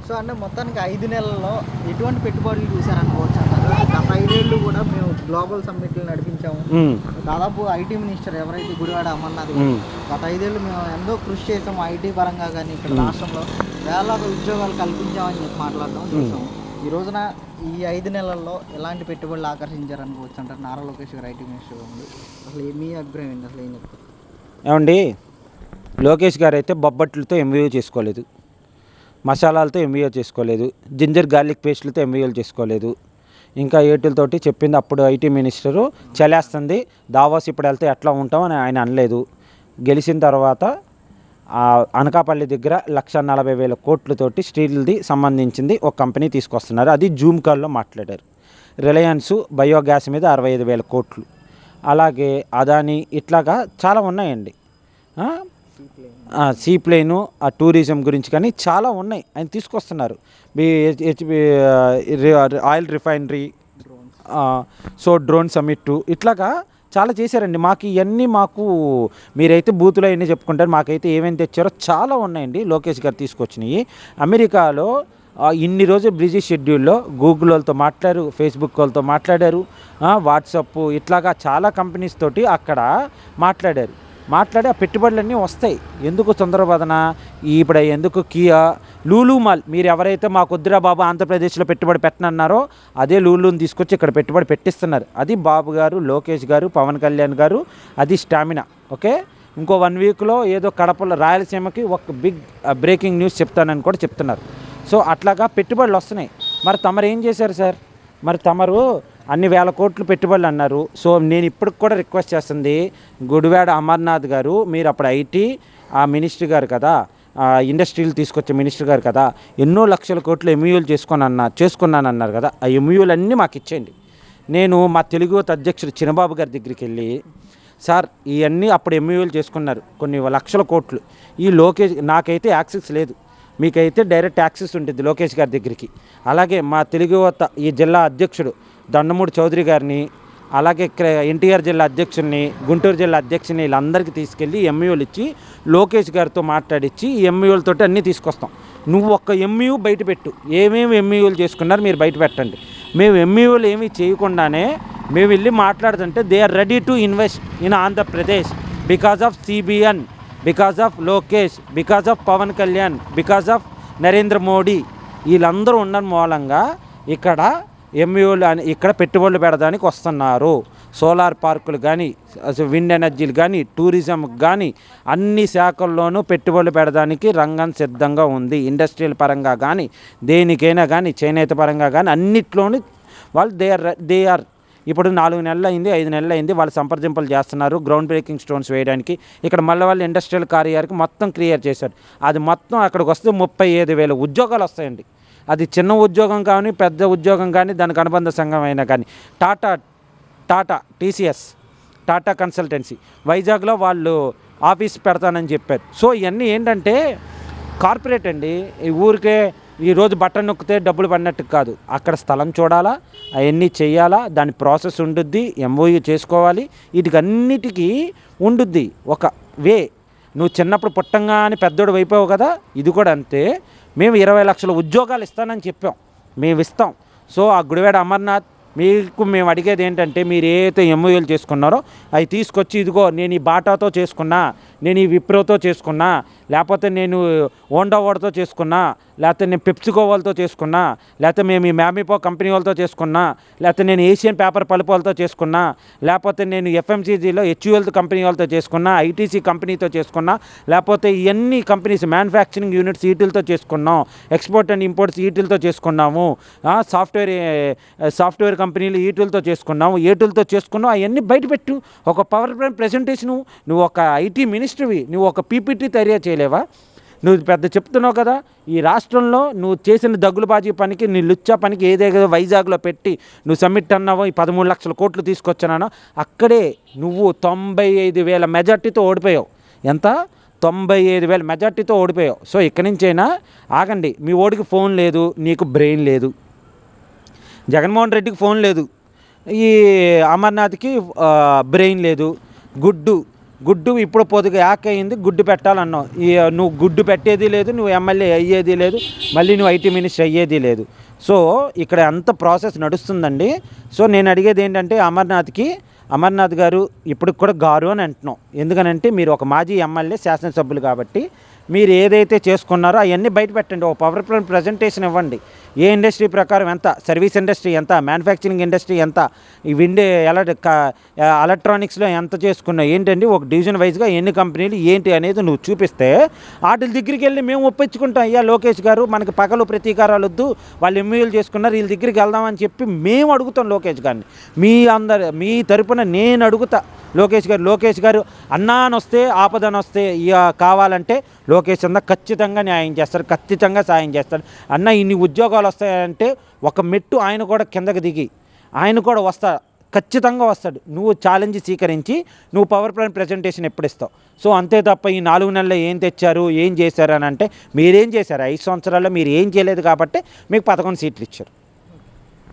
So అంటే మొత్తానికి 5 నెలల్లో ఎటువంటి పెట్టుబడులు చూసారనుకోవచ్చు అంటారు. గత 5 ఏళ్ళు కూడా మేము గ్లోబల్ సమ్మిట్లు నడిపించాము. దాదాపు ఐటీ మినిస్టర్ ఎవరైతే గుడివాడ అమర్నాథ్ గారు గత 5 ఏళ్ళు మేము ఎంతో కృషి చేసాము ఐటీ పరంగా కానీ ఇక్కడ రాష్ట్రంలో వేలాది ఉద్యోగాలు కల్పించామని చెప్పి మాట్లాడడం చూసాము. ఈ రోజున ఈ 5 నెలల్లో ఎలాంటి పెట్టుబడులు ఆకర్షించారనుకోవచ్చు అంటారు నారా లోకేష్ గారు ఐటీ మినిస్టర్ ఉంది. అసలు మీ అభిప్రాయం ఏంటి? అసలు ఏం చెప్తారు? ఏమండి, లోకేష్ గారు అయితే బొబ్బట్లతో ఎంబీఏ చేసుకోలేదు, మసాలాలతో ఎంబీఏ చేసుకోలేదు, జింజర్ గార్లిక్ పేస్ట్లతో ఎంబీఏలు చేసుకోలేదు, ఇంకా ఏటులతోటి చెప్పింది అప్పుడు ఐటీ మినిస్టరు చలేస్తుంది దావాస్ ఇప్పుడు వెళ్తే ఎట్లా ఉంటామని ఆయన అనలేదు. గెలిచిన తర్వాత అనకాపల్లి దగ్గర 1,40,000 కోట్లతోటి స్టీల్ది సంబంధించింది ఒక కంపెనీ తీసుకొస్తున్నారు. అది జూమ్ కాల్లో మాట్లాడారు. రిలయన్స్ బయోగ్యాస్ మీద 65,000 కోట్లు, అలాగే అదాని, ఇట్లాగా చాలా ఉన్నాయండి. సీప్లైను, ఆ టూరిజం గురించి కానీ చాలా ఉన్నాయి ఆయన తీసుకొస్తున్నారు. Oil refinery, so drone summit, ఇట్లాగా చాలా చేశారండి. మాకు మీరైతే బూతులో ఎన్ని చెప్పుకుంటారు, మాకైతే ఏమేమి తెచ్చారో చాలా ఉన్నాయండి లోకేష్ గారు తీసుకొచ్చినాయి. అమెరికాలో ఇన్ని రోజులు బిజీ షెడ్యూల్లో గూగుల్ వాళ్ళతో మాట్లాడారు, ఫేస్బుక్ వాళ్ళతో మాట్లాడారు, వాట్సాప్, ఇట్లాగా చాలా కంపెనీస్ తోటి అక్కడ మాట్లాడి ఆ పెట్టుబడులన్నీ వస్తాయి. ఎందుకు తొందరపదన ఇప్పుడు, ఎందుకు కియా, లూలు మాల్, మీరు ఎవరైతే మాకు వద్దురా బాబు ఆంధ్రప్రదేశ్లో పెట్టుబడి పెట్టనన్నారో అదే లూలుని తీసుకొచ్చి ఇక్కడ పెట్టుబడి పెట్టిస్తున్నారు. అది బాబు గారు, లోకేష్ గారు, పవన్ కళ్యాణ్ గారు, అది స్టామినా. ఓకే, ఇంకో 1 వీక్లో ఏదో కడపలో రాయలసీమకి ఒక బిగ్ బ్రేకింగ్ న్యూస్ చెప్తానని కూడా చెప్తున్నారు. సో అట్లాగా పెట్టుబడులు వస్తున్నాయి. మరి తమరు ఏం చేశారు సార్? మరి తమరు అన్ని వేల కోట్లు పెట్టుబడులు అన్నారు. సో నేను ఇప్పటికి కూడా రిక్వెస్ట్ చేస్తుంది, గుడివాడ అమర్నాథ్ గారు, మీరు అప్పుడు ఐటీ మినిస్టర్ గారు కదా, ఇండస్ట్రీలు తీసుకొచ్చే మినిస్టర్ గారు కదా, ఎన్నో లక్షల కోట్లు ఎంయూలు చేసుకున్నానన్నారు కదా, ఆ ఎంయూలు అన్నీ మాకు ఇచ్చేయండి. నేను మా తెలుగు అధ్యక్షుడు చిన్నబాబు గారి దగ్గరికి వెళ్ళి, సార్ ఇవన్నీ అప్పుడు ఎంయూలు చేసుకున్నారు కొన్ని లక్షల కోట్లు, ఈ లోకేష్ నాకైతే యాక్సెస్ లేదు, మీకైతే డైరెక్ట్ యాక్సెస్ ఉంటుంది లోకేష్ గారి దగ్గరికి. అలాగే మా తెలుగు ఈ జిల్లా అధ్యక్షుడు దండమూడి చౌదరి గారిని, అలాగే ఎన్టీఆర్ జిల్లా అధ్యక్షుడిని, గుంటూరు జిల్లా అధ్యక్షుని, వీళ్ళందరికీ తీసుకెళ్ళి ఎంయూలు ఇచ్చి లోకేష్ గారితో మాట్లాడించి ఎంయూలతో అన్నీ తీసుకొస్తాం. నువ్వు ఒక్క ఎంయూ బయట పెట్టు, ఏమేమి ఎంయూలు చేసుకున్నారు మీరు బయట పెట్టండి. మేము ఎంయూలు ఏమీ చేయకుండానే మేము వెళ్ళి మాట్లాడుతుంటే they are ready to invest in Andhra Pradesh because of CBN, because of Lokesh, because of Pawan Kalyan, because of Narendra Modi. వీళ్ళందరూ ఉండడం మూలంగా ఇక్కడ ఎంయూలు ఇక్కడ పెట్టుబడులు పెడడానికి వస్తున్నారు. సోలార్ పార్కులు కానీ, విండ్ ఎనర్జీలు కానీ, టూరిజం కానీ, అన్ని శాఖల్లోనూ పెట్టుబడులు పెడడానికి రంగం సిద్ధంగా ఉంది. ఇండస్ట్రియల్ పరంగా కానీ, దేనికైనా కానీ, చేనేత పరంగా కానీ, అన్నిట్లోనూ వాళ్ళు దే ఆర్ ఇప్పుడు 4 నెలలు అయింది, 5 నెలలు అయింది, వాళ్ళు సంప్రదింపులు చేస్తున్నారు గ్రౌండ్ బ్రేకింగ్ స్టోన్స్ వేయడానికి. ఇక్కడ మళ్ళీ వాళ్ళు ఇండస్ట్రియల్ కారియార్కి మొత్తం క్లియర్ చేశారు. అది మొత్తం అక్కడికి వస్తే 35,000 ఉద్యోగాలు వస్తాయండి. అది చిన్న ఉద్యోగం కానీ, పెద్ద ఉద్యోగం కానీ, దానికి అనుబంధ సంఘం అయినా కానీ. టాటా TCS, టాటా కన్సల్టెన్సీ వైజాగ్లో వాళ్ళు ఆఫీస్ పెడతానని చెప్పారు. సో ఇవన్నీ ఏంటంటే కార్పొరేట్ అండి. ఈ ఊరికే ఈరోజు బటన్ నొక్కితే డబ్బులు పడినట్టు కాదు, అక్కడ స్థలం చూడాలా, అవన్నీ చేయాలా, దాని ప్రాసెస్ ఉండుద్ది, ఎంఓయూ చేసుకోవాలి, వీటికి అన్నిటికీ ఉండుద్ది ఒక వే. నువ్వు చిన్నప్పుడు పుట్టంగానే పెద్దోడు అయిపోయావు కదా, ఇది కూడా అంతే. మేము 20 లక్షల ఉద్యోగాలు ఇస్తానని చెప్పాం, మేము ఇస్తాం. సో ఆ గుడివాడ అమర్నాథ్ మీకు మేము అడిగేది ఏంటంటే, మీరు ఏదైతే ఎంఓయూలు చేసుకున్నారో అవి తీసుకొచ్చి, ఇదిగో నేను ఈ బాటాతో చేసుకున్నా, నేను ఈ విప్రోతో చేసుకున్నా, లేకపోతే నేను ఓండావాడ్తో చేసుకున్నా, లేకపోతే నేను పెప్సికో వాళ్ళతో చేసుకున్నా, లేకపోతే మేము ఈ మ్యామిపో కంపెనీ వాళ్ళతో చేసుకున్నా, లేకపోతే నేను ఏషియన్ పేపర్ పలుపు వాళ్ళతో చేసుకున్నా, లేకపోతే నేను FMCGలో HUL కంపెనీ వాళ్ళతో చేసుకున్నా, ITC కంపెనీతో చేసుకున్నా, లేకపోతే ఇవన్నీ కంపెనీస్ మ్యానుఫ్యాక్చరింగ్ యూనిట్స్ వీటిలతో చేసుకున్నాం, ఎక్స్పోర్ట్ అండ్ ఇంపోర్ట్స్ వీటిలతో చేసుకున్నాము, సాఫ్ట్వేర్ కంపెనీలు వీటిలతో చేసుకున్నాము, ఏటులతో చేసుకున్నావు, అవన్నీ బయటపెట్టు. ఒక పవర్ పాయింట్ ప్రెజెంటేషను, నువ్వు ఒక IT మినిస్టర్వి, నువ్వు ఒక PPT తయారు చేయలేవా? నువ్వు పెద్ద చెప్తున్నావు కదా, ఈ రాష్ట్రంలో నువ్వు చేసిన దగులుబాజీ పనికి, నీ లుచ్చా పనికి ఏదేదో వైజాగ్లో పెట్టి నువ్వు సమ్మిట్ అన్నావో, ఈ 13 లక్షల కోట్లు తీసుకొచ్చానో, అక్కడే నువ్వు 95,000 మెజార్టీతో ఓడిపోయావు. ఎంత? 95,000 మెజార్టీతో ఓడిపోయావు. సో ఇక్కడి నుంచైనా ఆగండి. మీ ఓడికి ఫోన్ లేదు, నీకు బ్రెయిన్ లేదు. జగన్మోహన్ రెడ్డికి ఫోన్ లేదు, ఈ అమర్నాథ్కి బ్రెయిన్ లేదు, గుడ్డు గుడ్డు ఇప్పుడు పొద్దుగా యాక్ అయింది, గుడ్డు పెట్టాలన్నావు. నువ్వు గుడ్డు పెట్టేది లేదు, నువ్వు ఎమ్మెల్యే అయ్యేది లేదు, మళ్ళీ నువ్వు ఐటీ మినిస్టర్ అయ్యేది లేదు. సో ఇక్కడ అంత ప్రాసెస్ నడుస్తుందండి. సో నేను అడిగేది ఏంటంటే అమర్నాథ్ గారు ఇప్పటికి కూడా గారు అని అంటున్నాం. ఎందుకనంటే మీరు ఒక మాజీ ఎమ్మెల్యే, శాసనసభ్యులు కాబట్టి మీరు ఏదైతే చేసుకున్నారో అవన్నీ బయట పెట్టండి. ఒక పవర్ పాయింట్ ప్రజెంటేషన్ ఇవ్వండి. ఏ ఇండస్ట్రీ ప్రకారం ఎంత, సర్వీస్ ఇండస్ట్రీ ఎంత, మ్యానుఫ్యాక్చరింగ్ ఇండస్ట్రీ ఎంత, ఈ ఎలక్ట్రానిక్స్లో ఎంత చేసుకున్నావు ఏంటండి, ఒక డివిజన్ వైజ్గా ఎన్ని కంపెనీలు ఏంటి అనేది నువ్వు చూపిస్తే వాటి దగ్గరికి వెళ్ళి మేము ఒప్పించుకుంటాం. అయ్యా లోకేష్ గారు మనకి పగలు ప్రతీకారాలు వద్దు, వాళ్ళు ఎంఈలు చేసుకున్నారు, వీళ్ళ దగ్గరికి వెళ్దామని చెప్పి మేము అడుగుతాం లోకేష్ గారిని. మీ తరపున నేను అడుగుతా లోకేష్ గారు అన్నాని వస్తే ఆపదని వస్తే కావాలంటే లోకేష్ అన్న ఖచ్చితంగా న్యాయం చేస్తారు, ఖచ్చితంగా సాయం చేస్తాడు. అన్న ఇన్ని ఉద్యోగాలు వస్తాయంటే ఒక మెట్టు ఆయన కూడా కిందకి దిగి ఆయన కూడా ఖచ్చితంగా వస్తాడు. నువ్వు ఛాలెంజ్ స్వీకరించి నువ్వు పవర్ పాయింట్ ప్రజెంటేషన్ ఎప్పుడు ఇస్తావు. సో అంతే తప్ప ఈ 4 నెలల్లో ఏం తెచ్చారు, ఏం చేశారు అని అంటే మీరేం చేశారు? 5 సంవత్సరాల్లో మీరు ఏం చేయలేదు కాబట్టి మీకు 11 సీట్లు ఇచ్చారు.